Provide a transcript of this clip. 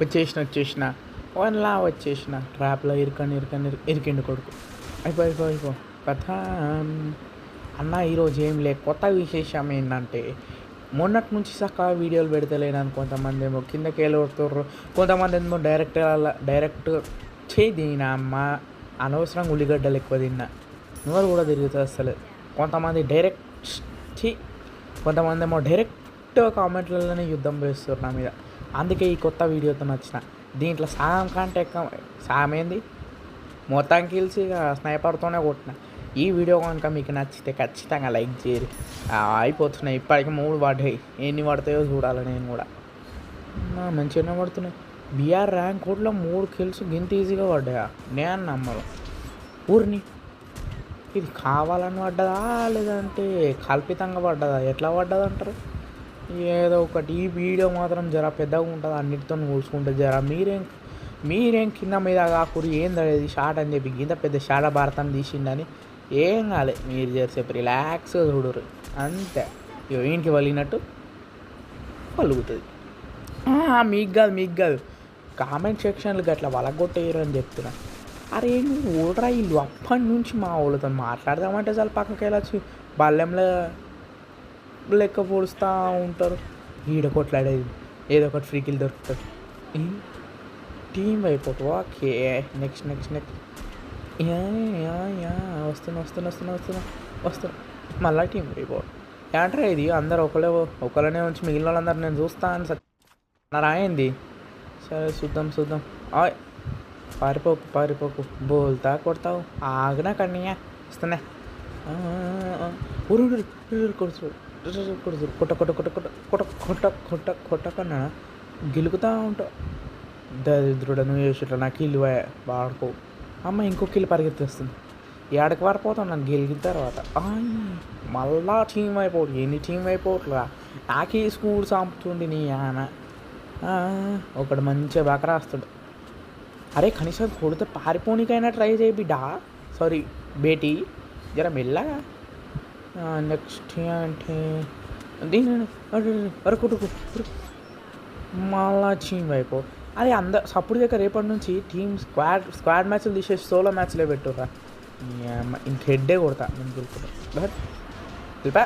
వచ్చేసిన వన్లా వచ్చేసిన ట్రాప్లో ఇరికిండు కొడుకు. అయిపో కథ. అన్న ఈరోజు ఏం లే, కొత్త విశేషం ఏంటంటే మొన్నటి నుంచి చక్కగా వీడియోలు పెడతలేనని కొంతమంది ఏమో కిందకి వెళ్ళొడుతుర్రు, కొంతమంది ఏమో డైరెక్ట్ దీని అమ్మ అనవసరంగా ఉల్లిగడ్డలు ఎక్కువ తిన్నా నోరు కూడా తిరుగుతుంది అసలు. కొంతమంది ఏమో డైరెక్ట్ కామెంట్లలోనే యుద్ధం చేస్తారు నా మీద. అందుకే ఈ కొత్త వీడియోతో నచ్చిన. దీంట్లో సాగం కంటే ఎక్కువ సాగం ఏంది మొత్తం కిల్సి ఇక స్నైపర్తోనే కొట్టిన. ఈ వీడియో కనుక మీకు నచ్చితే ఖచ్చితంగా లైక్ చేయరు. అయిపోతున్నాయి ఇప్పటికి 3 పడ్డాయి, ఎన్ని పడతాయో చూడాలి. నేను కూడా మంచిగానే పడుతున్నాయి. బీఆర్ ర్యాంక్ కోడ్లో 3 కిల్స్ గింత ఈజీగా పడ్డాయా? నేను నమ్మరు. ఊరిని ఇది కావాలని పడ్డదా లేదంటే కల్పితంగా పడ్డదా, ఎట్లా పడ్డది అంటారు? ఏదో ఒకటి. ఈ వీడియో మాత్రం జర పెద్దగా ఉంటుంది, అన్నిటితో కూర్చుకుంటుంది. జర మీరేం కింద మీద కాకూరి ఏంది షార్ట్ అని చెప్పి కింద పెద్ద షాడ భారతం తీసిండని ఏం కాలే. మీరు చేసేపు రిలాక్స్గా చూడరు అంతే. ఇంటికి వలిగినట్టు పలుకుతుంది. మీకు కాదు కామెంట్ సెక్షన్లు అట్లా వలగొట్టేయరు అని చెప్తున్నా. అరే నువ్వు ఓడరా ఇల్లు అప్పటి నుంచి మా వాళ్ళతో మాట్లాడదామంటే చాలా పక్కకి వెళ్ళచ్చు. బల్లెంలో లెక్క పొడుస్తూ ఉంటారు. ఈడ కొట్లాడేది ఏదో ఒకటి ఫ్రీకిల్ దొరుకుతుంది. టీం అయిపోతుంది. ఓకే నెక్స్ట్ వస్తున్నా మళ్ళీ టీం అయిపోవడం ఏంట్రా ఇది? అందరు ఒకళ్ళనే ఉంచి మిగిలిన వాళ్ళందరూ నేను చూస్తా అని రాయింది. సరే చూద్దాం. పారిపోకు బోల్తా కొడతావు. ఆగినా కన్నయ్య వస్తున్నా. కొట్టకన్నా గెలుకుతా ఉంటావు. దరిద్రుడ నువ్వు చేసేట్లా నాకు ఇల్లు వాడుకో. అమ్మ ఇంకో కిల్లు పరిగెత్తేస్తుంది. ఏడకి వాడిపోతావు నన్ను గెలిగిన తర్వాత. మళ్ళా టీం అయిపోవట్టు. ఎన్ని టీం అయిపోవట్లా నాకే స్కూల్ చంపుతుంది నీ ఆమె. ఒకడు మంచిగా బాగా రాస్తాడు. అరే కనీసం కొడితే పారిపోనికైనా ట్రై చేయి బిడ్డా. సారీ బేటీ, జర మెల్లగా. నెక్స్ట్ అంటే దీని కొట్టుకు మళ్ళా టీం అయిపో. అది సప్పుడు దగ్గర రేపటి నుంచి టీం స్క్వాడ్ మ్యాచ్లు తీసేసి సోలో మ్యాచ్లే పెట్టుర్రా. ఇంక హెడ్డే కొడతా నేను. వెళ్ళిపా